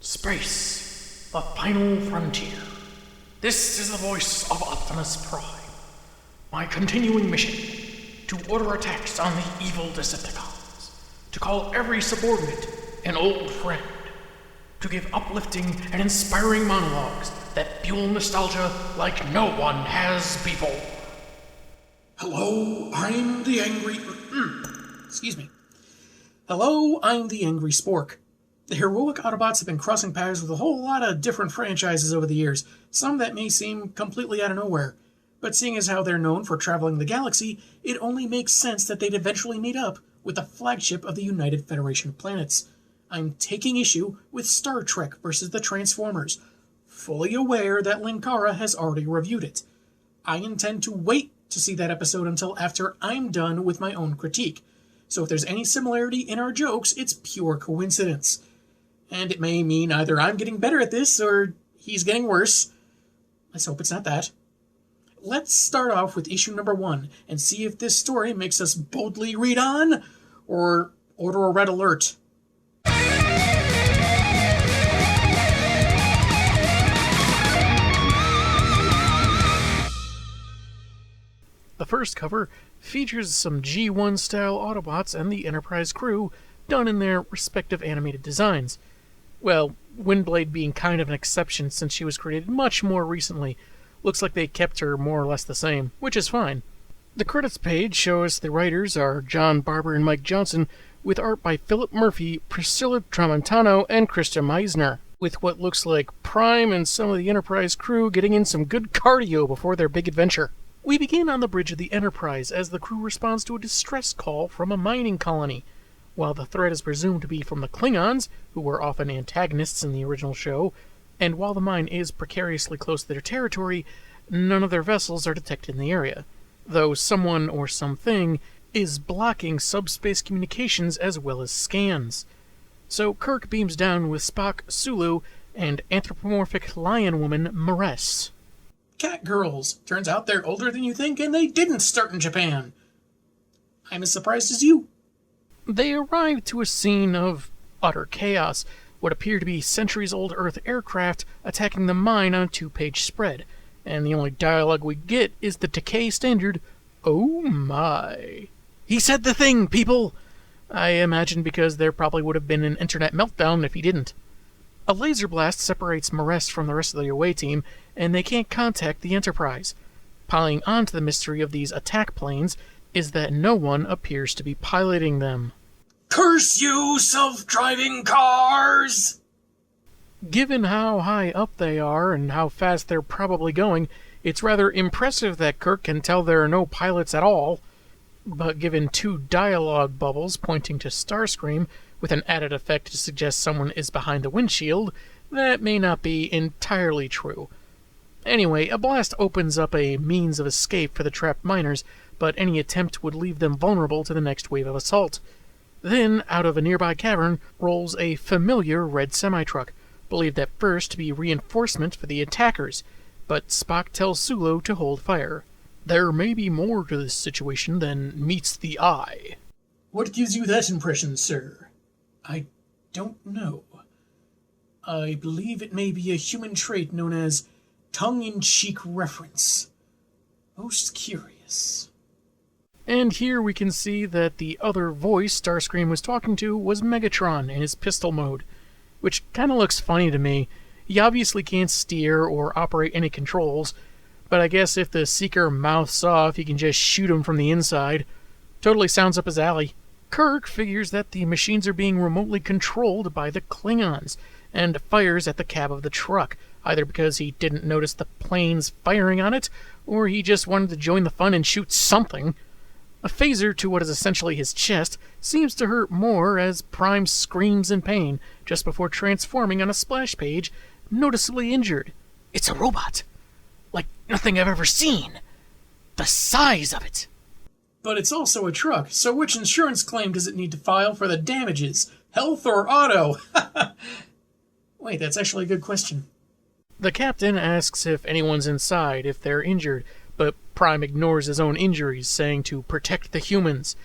Space, the final frontier. This is the voice of Optimus Prime. My continuing mission, to order attacks on the evil Decepticons, to call every subordinate an old friend, to give uplifting and inspiring monologues that fuel nostalgia like no one has before. Hello, I'm the angry... Hello, I'm the Angry Spork. The heroic Autobots have been crossing paths with a whole lot of different franchises over the years, some that may seem completely out of nowhere. But seeing as how they're known for traveling the galaxy, it only makes sense that they'd eventually meet up with the flagship of the United Federation of Planets. I'm taking issue with Star Trek versus the Transformers, fully aware that Linkara has already reviewed it. I intend to wait to see that episode until after I'm done with my own critique. So if there's any similarity in our jokes, it's pure coincidence. And it may mean either I'm getting better at this or he's getting worse. Let's hope it's not that. Let's start off with issue number 1 and see if this story makes us boldly read on or order a red alert. The first cover features some G1-style Autobots and the Enterprise crew done in their respective animated designs. Well, Windblade being kind of an exception since she was created much more recently. Looks like they kept her more or less the same, which is fine. The credits page shows the writers are John Barber and Mike Johnson, with art by Philip Murphy, Priscilla Tramontano, and Krista Meisner, with what looks like Prime and some of the Enterprise crew getting in some good cardio before their big adventure. We begin on the bridge of the Enterprise as the crew responds to a distress call from a mining colony. While the threat is presumed to be from the Klingons, who were often antagonists in the original show, and while the mine is precariously close to their territory, none of their vessels are detected in the area, though someone or something is blocking subspace communications as well as scans. So Kirk beams down with Spock, Sulu, and anthropomorphic lion woman Maress. Cat girls. Turns out they're older than you think, and they didn't start in Japan. I'm as surprised as you. They arrive to a scene of utter chaos, what appear to be centuries-old Earth aircraft attacking the mine on a 2-page spread, and the only dialogue we get is the Decay standard, "Oh my." He said the thing, people! I imagine because there probably would have been an internet meltdown if he didn't. A laser blast separates Maress from the rest of the away team, and they can't contact the Enterprise. Piling onto the mystery of these attack planes is that no one appears to be piloting them. Curse you, self-driving cars! Given how high up they are and how fast they're probably going, it's rather impressive that Kirk can tell there are no pilots at all. But given 2 dialogue bubbles pointing to Starscream, with an added effect to suggest someone is behind the windshield, that may not be entirely true. Anyway, a blast opens up a means of escape for the trapped miners, but any attempt would leave them vulnerable to the next wave of assault. Then, out of a nearby cavern, rolls a familiar red semi-truck, believed at first to be reinforcement for the attackers, but Spock tells Sulu to hold fire. There may be more to this situation than meets the eye. What gives you that impression, sir? I don't know. I believe it may be a human trait known as tongue-in-cheek reference. Most curious. And here we can see that the other voice Starscream was talking to was Megatron in his pistol mode, which kinda looks funny to me. He obviously can't steer or operate any controls, but I guess if the Seeker mouths off, he can just shoot him from the inside. Totally sounds up his alley. Kirk figures that the machines are being remotely controlled by the Klingons, and fires at the cab of the truck, either because he didn't notice the planes firing on it, or he just wanted to join the fun and shoot something. A phaser to what is essentially his chest seems to hurt more as Prime screams in pain just before transforming on a splash page, noticeably injured. It's a robot. Like nothing I've ever seen. The size of it. But it's also a truck, so which insurance claim does it need to file for the damages? Health or auto? Wait, that's actually a good question. The captain asks if anyone's inside, if they're injured, but Prime ignores his own injuries, saying to protect the humans.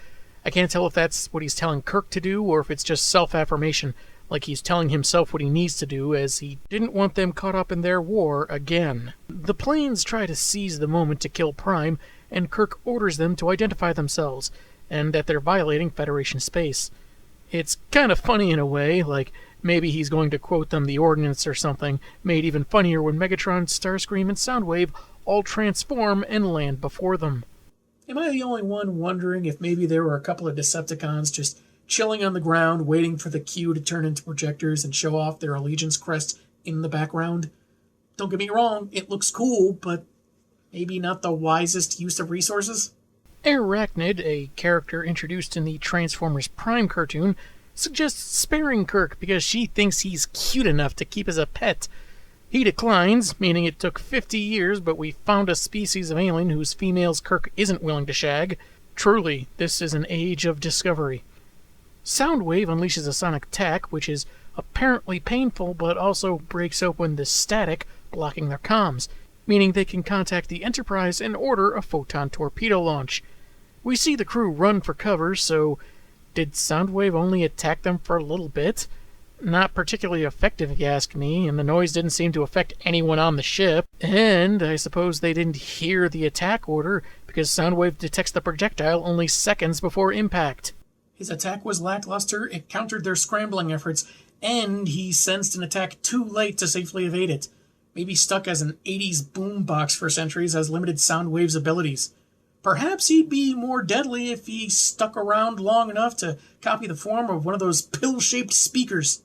I can't tell if that's what he's telling Kirk to do or if it's just self-affirmation, like he's telling himself what he needs to do, as he didn't want them caught up in their war again. The planes try to seize the moment to kill Prime, and Kirk orders them to identify themselves, and that they're violating Federation space. It's kind of funny in a way, like maybe he's going to quote them the ordinance or something, made even funnier when Megatron, Starscream, and Soundwave all transform and land before them. Am I the only one wondering if maybe there were a couple of Decepticons just chilling on the ground, waiting for the cue to turn into projectors and show off their allegiance crest in the background? Don't get me wrong, it looks cool, but maybe not the wisest use of resources? Arachnid, a character introduced in the Transformers Prime cartoon, suggests sparing Kirk because she thinks he's cute enough to keep as a pet. He declines, meaning it took 50 years, but we found a species of alien whose females Kirk isn't willing to shag. Truly, this is an age of discovery. Soundwave unleashes a sonic attack, which is apparently painful, but also breaks open the static blocking their comms, meaning they can contact the Enterprise and order a photon torpedo launch. We see the crew run for cover, so did Soundwave only attack them for a little bit? Not particularly effective, if you ask me, and the noise didn't seem to affect anyone on the ship. And I suppose they didn't hear the attack order, because Soundwave detects the projectile only seconds before impact. His attack was lackluster, it countered their scrambling efforts, and he sensed an attack too late to safely evade it. Maybe stuck as an 80s boombox for centuries has limited Soundwave's abilities. Perhaps he'd be more deadly if he stuck around long enough to copy the form of one of those pill-shaped speakers.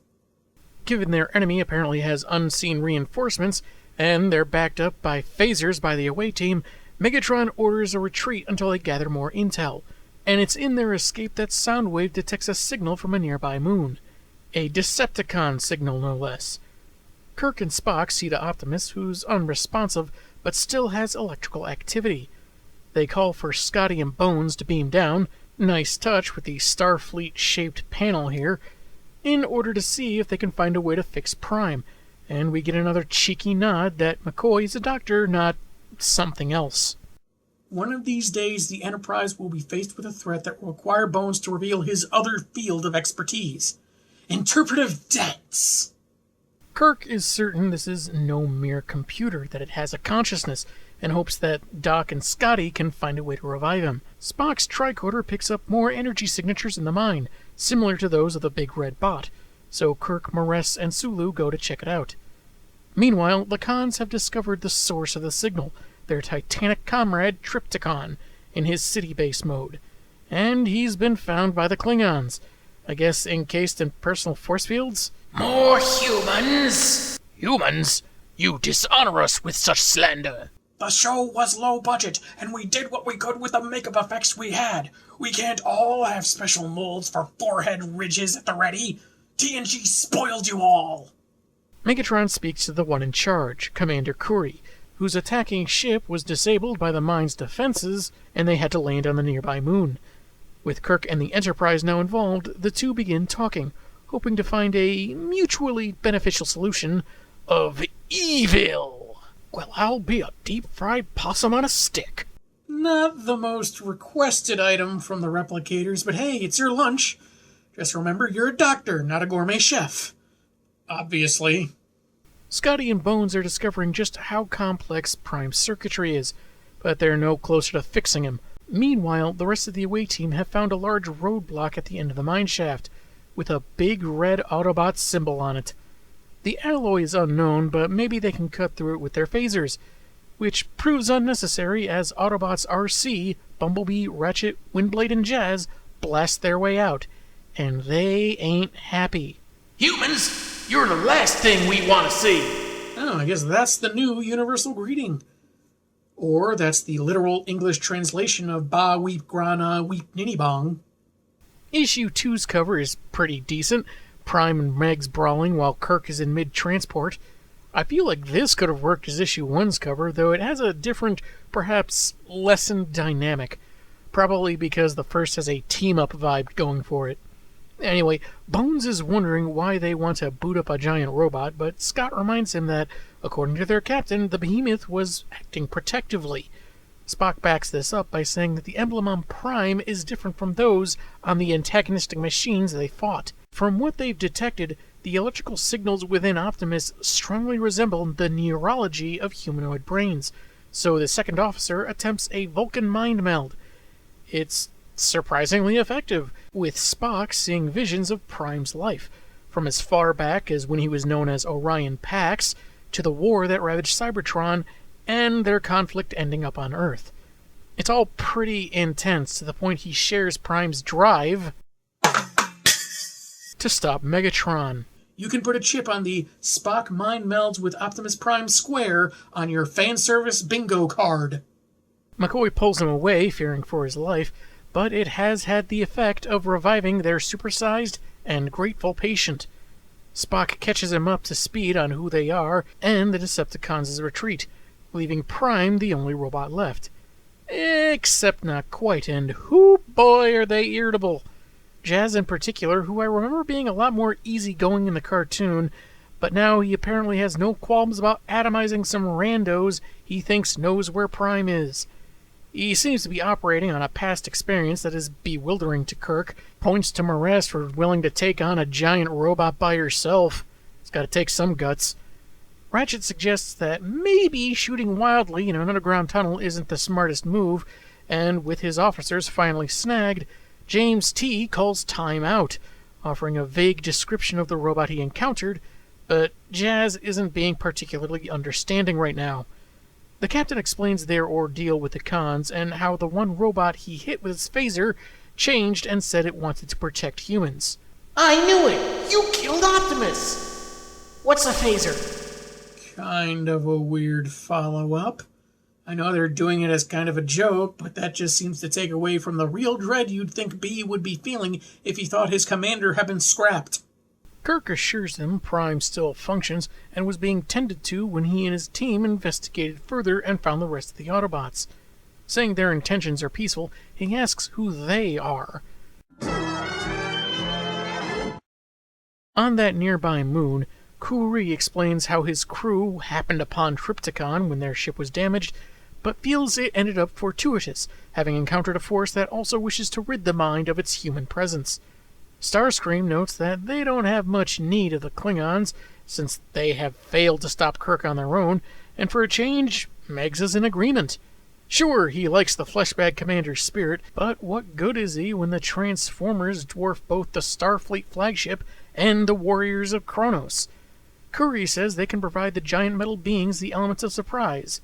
Given their enemy apparently has unseen reinforcements, and they're backed up by phasers by the away team, Megatron orders a retreat until they gather more intel. And it's in their escape that Soundwave detects a signal from a nearby moon. A Decepticon signal, no less. Kirk and Spock see the Optimus, who's unresponsive, but still has electrical activity. They call for Scotty and Bones to beam down, nice touch with the Starfleet-shaped panel here, in order to see if they can find a way to fix Prime, and we get another cheeky nod that McCoy is a doctor, not something else. One of these days, the Enterprise will be faced with a threat that will require Bones to reveal his other field of expertise: interpretive dance. Kirk is certain this is no mere computer, that it has a consciousness, and hopes that Doc and Scotty can find a way to revive him. Spock's tricorder picks up more energy signatures in the mine, similar to those of the big red bot, so Kirk, Maress, and Sulu go to check it out. Meanwhile, the Khans have discovered the source of the signal, their titanic comrade Triptychon, in his city base mode. And he's been found by the Klingons, I guess encased in personal force fields? More humans! Humans? You dishonor us with such slander! The show was low budget, and we did what we could with the makeup effects we had. We can't all have special molds for forehead ridges at the ready. TNG spoiled you all! Megatron speaks to the one in charge, Commander Kuri, whose attacking ship was disabled by the mine's defenses, and they had to land on the nearby moon. With Kirk and the Enterprise now involved, the two begin talking, hoping to find a mutually beneficial solution of evil. Well, I'll be a deep-fried possum on a stick. Not the most requested item from the replicators, but hey, it's your lunch. Just remember, you're a doctor, not a gourmet chef. Obviously. Scotty and Bones are discovering just how complex Prime's circuitry is, but they're no closer to fixing him. Meanwhile, the rest of the away team have found a large roadblock at the end of the mine shaft, with a big red Autobot symbol on it. The alloy is unknown, but maybe they can cut through it with their phasers, which proves unnecessary as Autobots RC, Bumblebee, Ratchet, Windblade, and Jazz blast their way out, and they ain't happy. Humans, you're the last thing we want to see! Oh, I guess that's the new universal greeting. Or that's the literal English translation of Ba Weep Grana Weep Ninny Bong. Issue 2's cover is pretty decent, Prime and Meg's brawling while Kirk is in mid-transport. I feel like this could have worked as Issue 1's cover, though it has a different, perhaps lessened dynamic. Probably because the first has a team-up vibe going for it. Anyway, Bones is wondering why they want to boot up a giant robot, but Scott reminds him that, according to their captain, the behemoth was acting protectively. Spock backs this up by saying that the emblem on Prime is different from those on the antagonistic machines they fought. From what they've detected, The electrical signals within Optimus strongly resemble the neurology of humanoid brains, so the second officer attempts a Vulcan mind meld. It's surprisingly effective, with Spock seeing visions of Prime's life, from as far back as when he was known as Orion Pax, to the war that ravaged Cybertron, and their conflict ending up on Earth. It's all pretty intense, to the point he shares Prime's drive to stop Megatron. You can put a chip on the Spock mind melds with Optimus Prime square on your fan service bingo card. McCoy pulls him away, fearing for his life, but it has had the effect of reviving their supersized and grateful patient. Spock catches him up to speed on who they are and the Decepticons' retreat, leaving Prime the only robot left. Except not quite, and whoo boy are they irritable. Jazz in particular, who I remember being a lot more easygoing in the cartoon, but now he apparently has no qualms about atomizing some randos he thinks knows where Prime is. He seems to be operating on a past experience that is bewildering to Kirk, points to Maress for willing to take on a giant robot by herself. It's gotta take some guts. Ratchet suggests that maybe shooting wildly in an underground tunnel isn't the smartest move, and with his officers finally snagged, James T. calls time out, offering a vague description of the robot he encountered, but Jazz isn't being particularly understanding right now. The captain explains their ordeal with the cons and how the one robot he hit with its phaser changed and said it wanted to protect humans. I knew it! You killed Optimus! What's a phaser? Kind of a weird follow-up. I know they're doing it as kind of a joke, but that just seems to take away from the real dread you'd think B would be feeling if he thought his commander had been scrapped. Kirk assures them Prime still functions and was being tended to when he and his team investigated further and found the rest of the Autobots. Saying their intentions are peaceful, he asks who they are. On that nearby moon, Kuri explains how his crew happened upon Trypticon when their ship was damaged, but feels it ended up fortuitous, having encountered a force that also wishes to rid the mind of its human presence. Starscream notes that they don't have much need of the Klingons, since they have failed to stop Kirk on their own, and for a change, Megs is in agreement. Sure, he likes the fleshbag commander's spirit, but what good is he when the Transformers dwarf both the Starfleet flagship and the Warriors of Kronos? Kuri says they can provide the giant metal beings the elements of surprise,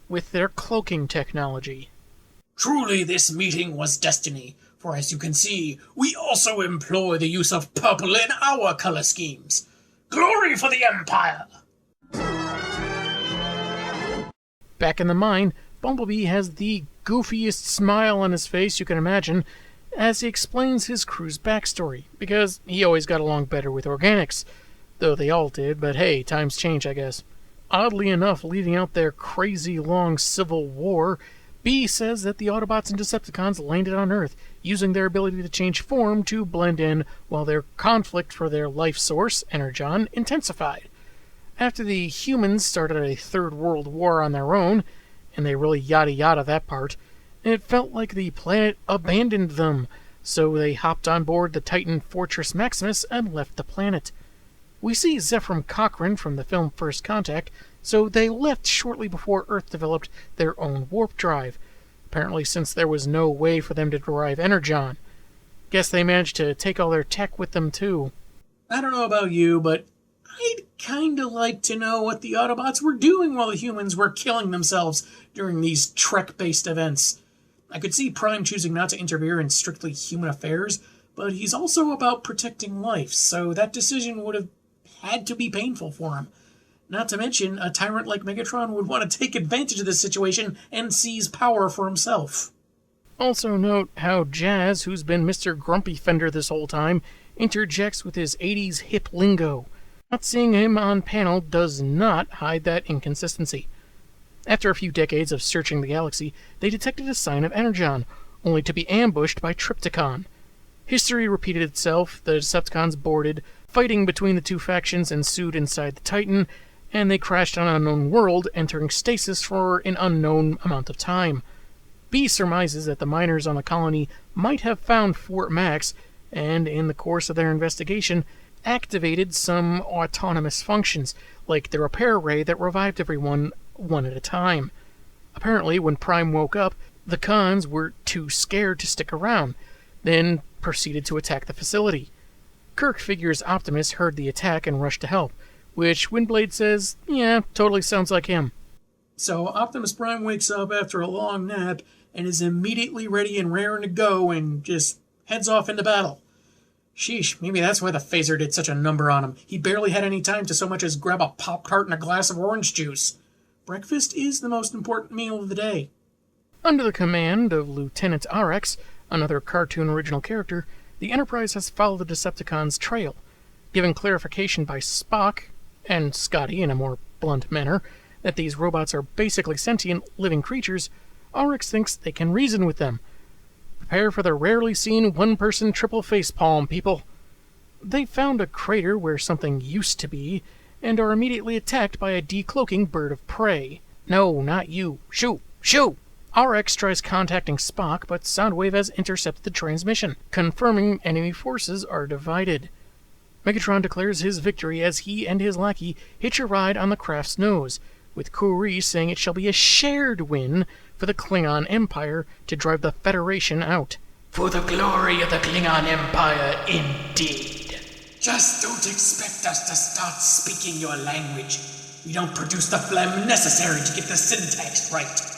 with their cloaking technology. Truly this meeting was destiny, for as you can see, we also employ the use of purple in our color schemes. Glory for the Empire! Back in the mine, Bumblebee has the goofiest smile on his face you can imagine as he explains his crew's backstory, because he always got along better with organics, though they all did, but hey, times change, I guess. Oddly enough, leaving out their crazy long civil war, B says that the Autobots and Decepticons landed on Earth, using their ability to change form to blend in while their conflict for their life source, Energon, intensified. After the humans started a third world war on their own, and they really yada yada that part, it felt like the planet abandoned them, so they hopped on board the Titan Fortress Maximus and left the planet. We see Zephram Cochrane from the film First Contact, so they left shortly before Earth developed their own warp drive, apparently since there was no way for them to derive Energon. Guess they managed to take all their tech with them too. I don't know about you, but I'd kinda like to know what the Autobots were doing while the humans were killing themselves during these Trek-based events. I could see Prime choosing not to interfere in strictly human affairs, but he's also about protecting life, so that decision would have had to be painful for him. Not to mention, a tyrant like Megatron would want to take advantage of this situation and seize power for himself. Also note how Jazz, who's been Mr. Grumpy Fender this whole time, interjects with his 80s hip lingo. Not seeing him on panel does not hide that inconsistency. After a few decades of searching the galaxy, they detected a sign of Energon, only to be ambushed by Trypticon. History repeated itself, the Decepticons boarded, fighting between the two factions ensued inside the Titan, and they crashed on an unknown world, entering stasis for an unknown amount of time. B surmises that the miners on the colony might have found Fort Max, and in the course of their investigation, activated some autonomous functions, like the repair ray that revived everyone one at a time. Apparently, when Prime woke up, the cons were too scared to stick around, then proceeded to attack the facility. Kirk figures Optimus heard the attack and rushed to help, which Windblade says, yeah, totally sounds like him. So Optimus Prime wakes up after a long nap and is immediately ready and raring to go and just heads off into battle. Sheesh, maybe that's why the phaser did such a number on him. He barely had any time to so much as grab a Pop-Tart and a glass of orange juice. Breakfast is the most important meal of the day. Under the command of Lieutenant RX, another cartoon original character, the Enterprise has followed the Decepticons' trail. Given clarification by Spock, and Scotty in a more blunt manner, that these robots are basically sentient, living creatures, RX thinks they can reason with them. Prepare for the rarely seen one-person triple facepalm, people. They found a crater where something used to be, and are immediately attacked by a decloaking bird of prey. No, not you. Shoo! Shoo! RX tries contacting Spock, but Soundwave has intercepted the transmission, confirming enemy forces are divided. Megatron declares his victory as he and his lackey hitch a ride on the craft's nose, with Kuri saying it shall be a shared win for the Klingon Empire to drive the Federation out. For the glory of the Klingon Empire, indeed. Just don't expect us to start speaking your language. We don't produce the phlegm necessary to get the syntax right.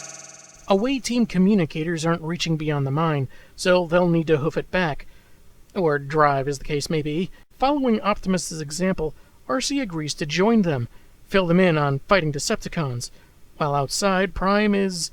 Away team communicators aren't reaching beyond the mine, so they'll need to hoof it back. Or drive, as the case may be. Following Optimus' example, RC agrees to join them, fill them in on fighting Decepticons, while outside, Prime is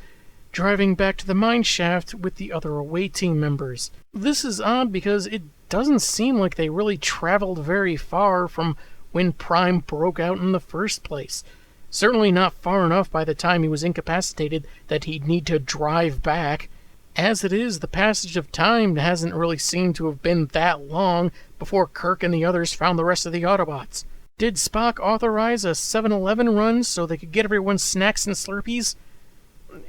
driving back to the mine shaft with the other away team members. This is odd because it doesn't seem like they really traveled very far from when Prime broke out in the first place. Certainly not far enough by the time he was incapacitated that he'd need to drive back. As it is, the passage of time hasn't really seemed to have been that long before Kirk and the others found the rest of the Autobots. Did Spock authorize a 7-Eleven run so they could get everyone snacks and Slurpees?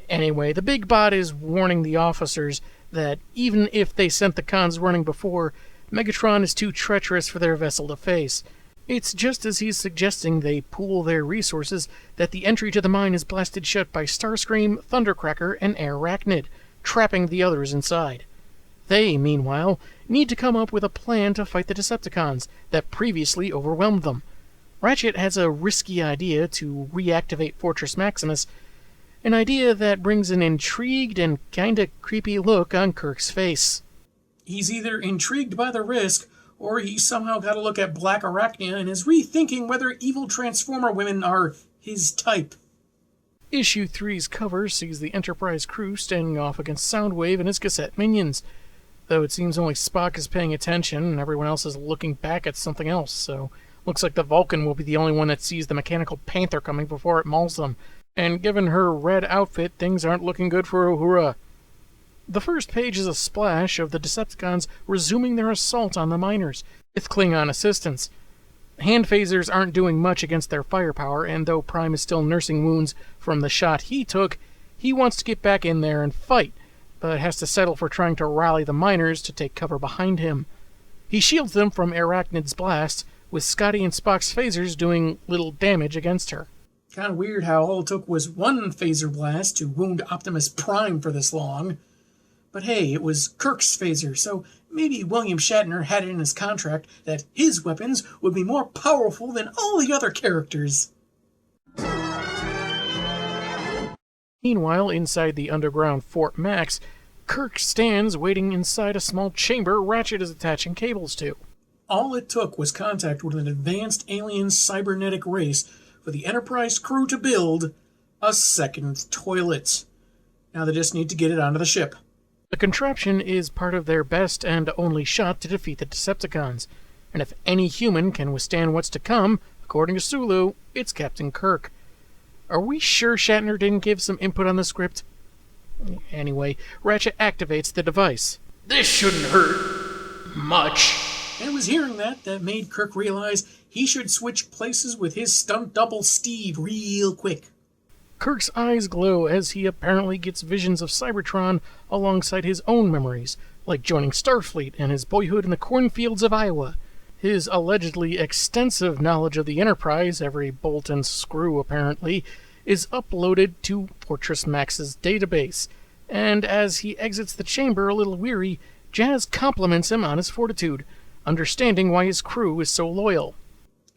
Anyway, the Big Bot is warning the officers that even if they sent the cons running before, Megatron is too treacherous for their vessel to face. It's just as he's suggesting they pool their resources that the entry to the mine is blasted shut by Starscream, Thundercracker, and Arachnid, trapping the others inside. They, meanwhile, need to come up with a plan to fight the Decepticons that previously overwhelmed them. Ratchet has a risky idea to reactivate Fortress Maximus, an idea that brings an intrigued and kinda creepy look on Kirk's face. He's either intrigued by the risk, or he's somehow got a look at Black Arachnia and is rethinking whether evil Transformer women are his type. Issue 3's cover sees the Enterprise crew standing off against Soundwave and his cassette minions, though it seems only Spock is paying attention and everyone else is looking back at something else, so looks like the Vulcan will be the only one that sees the mechanical panther coming before it mauls them. And given her red outfit, things aren't looking good for Uhura. The first page is a splash of the Decepticons resuming their assault on the miners, with Klingon assistance. Hand phasers aren't doing much against their firepower, and though Prime is still nursing wounds from the shot he took, he wants to get back in there and fight, but has to settle for trying to rally the miners to take cover behind him. He shields them from Arachnid's blast, with Scotty and Spock's phasers doing little damage against her. Kind of weird how all it took was one phaser blast to wound Optimus Prime for this long. But hey, it was Kirk's phaser, so maybe William Shatner had it in his contract that his weapons would be more powerful than all the other characters. Meanwhile, inside the underground Fort Max, Kirk stands waiting inside a small chamber Ratchet is attaching cables to. All it took was contact with an advanced alien cybernetic race for the Enterprise crew to build a second toilet. Now they just need to get it onto the ship. The contraption is part of their best and only shot to defeat the Decepticons, and if any human can withstand what's to come, according to Sulu, it's Captain Kirk. Are we sure Shatner didn't give some input on the script? Anyway, Ratchet activates the device. This shouldn't hurt much. And it was hearing that made Kirk realize he should switch places with his stunt double Steve real quick. Kirk's eyes glow as he apparently gets visions of Cybertron alongside his own memories, like joining Starfleet and his boyhood in the cornfields of Iowa. His allegedly extensive knowledge of the Enterprise, every bolt and screw apparently, is uploaded to Fortress Max's database, and as he exits the chamber a little weary, Jazz compliments him on his fortitude, understanding why his crew is so loyal.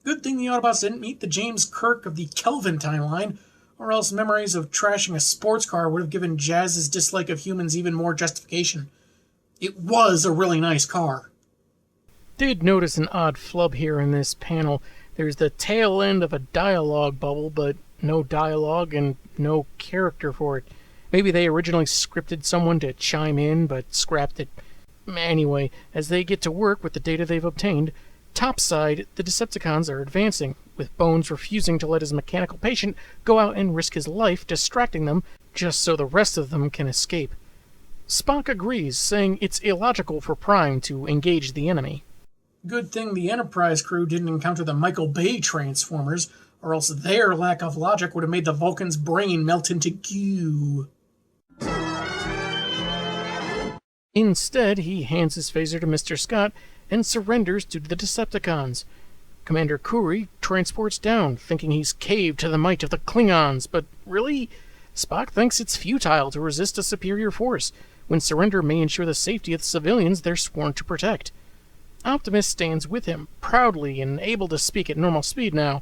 Good thing the Autobots didn't meet the James Kirk of the Kelvin timeline, or else memories of trashing a sports car would have given Jazz's dislike of humans even more justification. It was a really nice car. Did notice an odd flub here in this panel. There's the tail end of a dialogue bubble, but no dialogue and no character for it. Maybe they originally scripted someone to chime in, but scrapped it. Anyway, as they get to work with the data they've obtained, topside, the Decepticons are advancing, with Bones refusing to let his mechanical patient go out and risk his life, distracting them just so the rest of them can escape. Spock agrees, saying it's illogical for Prime to engage the enemy. Good thing the Enterprise crew didn't encounter the Michael Bay Transformers, or else their lack of logic would have made the Vulcan's brain melt into goo. Instead, he hands his phaser to Mr. Scott and surrenders to the Decepticons. Commander Kuri transports down, thinking he's caved to the might of the Klingons, but really, Spock thinks it's futile to resist a superior force, when surrender may ensure the safety of the civilians they're sworn to protect. Optimus stands with him, proudly and able to speak at normal speed now,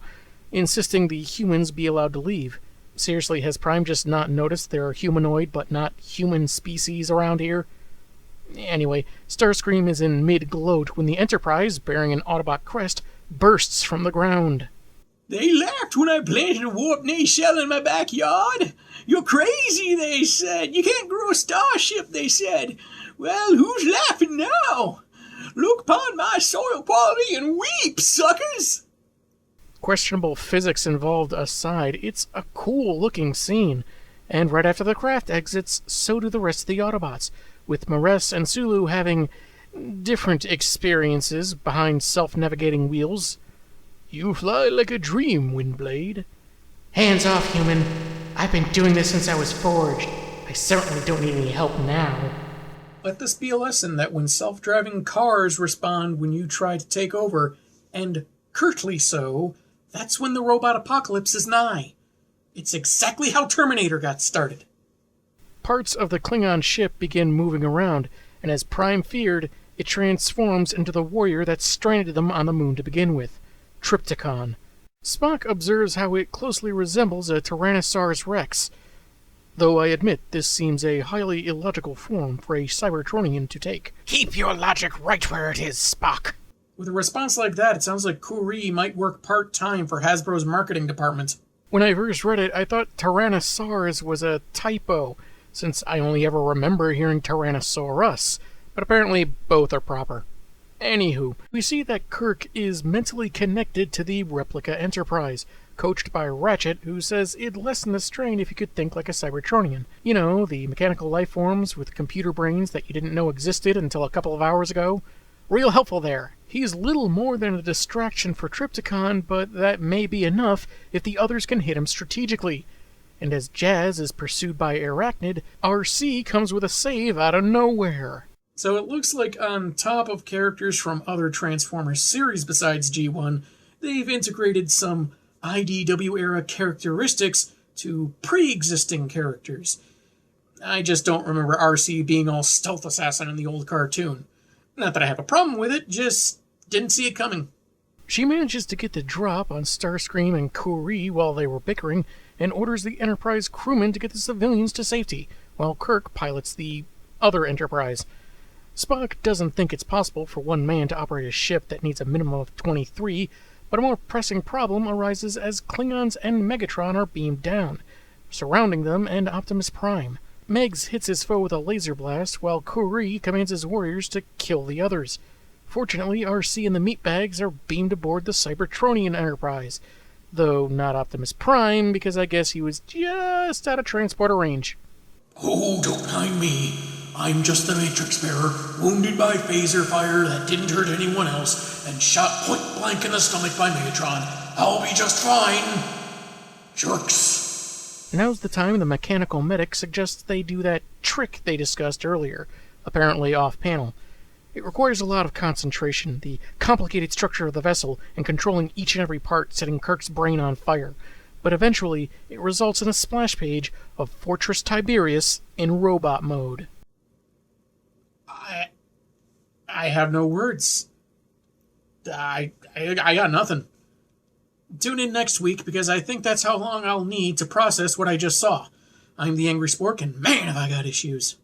insisting the humans be allowed to leave. Seriously, has Prime just not noticed there are humanoid but not human species around here? Anyway, Starscream is in mid-gloat when the Enterprise, bearing an Autobot crest, bursts from the ground. They laughed when I planted a warp nacelle in my backyard. You're crazy, they said. You can't grow a starship, they said. Well, who's laughing now? Look upon my soil quality and weep, suckers! Questionable physics involved aside, it's a cool-looking scene, and right after the craft exits, so do the rest of the Autobots, with Maress and Sulu having different experiences behind self-navigating wheels. You fly like a dream, Windblade. Hands off, human. I've been doing this since I was forged. I certainly don't need any help now. Let this be a lesson that when self-driving cars respond when you try to take over, and curtly so, that's when the robot apocalypse is nigh. It's exactly how Terminator got started. Parts of the Klingon ship begin moving around, and as Prime feared, it transforms into the warrior that stranded them on the moon to begin with, Trypticon. Spock observes how it closely resembles a Tyrannosaurus Rex, though I admit this seems a highly illogical form for a Cybertronian to take. Keep your logic right where it is, Spock. With a response like that, it sounds like Kuri might work part-time for Hasbro's marketing department. When I first read it, I thought Tyrannosaurus was a typo, since I only ever remember hearing Tyrannosaurus, but apparently both are proper. Anywho, we see that Kirk is mentally connected to the replica Enterprise, coached by Ratchet, who says it'd lessen the strain if you could think like a Cybertronian. You know, the mechanical life forms with computer brains that you didn't know existed until a couple of hours ago. Real helpful there. He's little more than a distraction for Trypticon, but that may be enough if the others can hit him strategically. And as Jazz is pursued by Arachnid, RC comes with a save out of nowhere. So it looks like on top of characters from other Transformers series besides G1, they've integrated some IDW-era characteristics to pre-existing characters. I just don't remember RC being all stealth assassin in the old cartoon. Not that I have a problem with it, just didn't see it coming. She manages to get the drop on Starscream and Kuri while they were bickering, and orders the Enterprise crewmen to get the civilians to safety, while Kirk pilots the other Enterprise. Spock doesn't think it's possible for one man to operate a ship that needs a minimum of 23, but a more pressing problem arises as Klingons and Megatron are beamed down, surrounding them and Optimus Prime. Megs hits his foe with a laser blast, while Kuri commands his warriors to kill the others. Fortunately, RC and the meatbags are beamed aboard the Cybertronian Enterprise, though not Optimus Prime, because I guess he was just out of transporter range. Oh, don't mind me. I'm just the Matrix Bearer, wounded by phaser fire that didn't hurt anyone else, and shot point blank in the stomach by Megatron. I'll be just fine. Jerks. Now's the time the mechanical medic suggests they do that trick they discussed earlier, apparently off-panel. It requires a lot of concentration, the complicated structure of the vessel, and controlling each and every part, setting Kirk's brain on fire. But eventually, it results in a splash page of Fortress Tiberius in robot mode. I have no words. I got nothing. Tune in next week because I think that's how long I'll need to process what I just saw. I'm the Angry Spork, and man, have I got issues.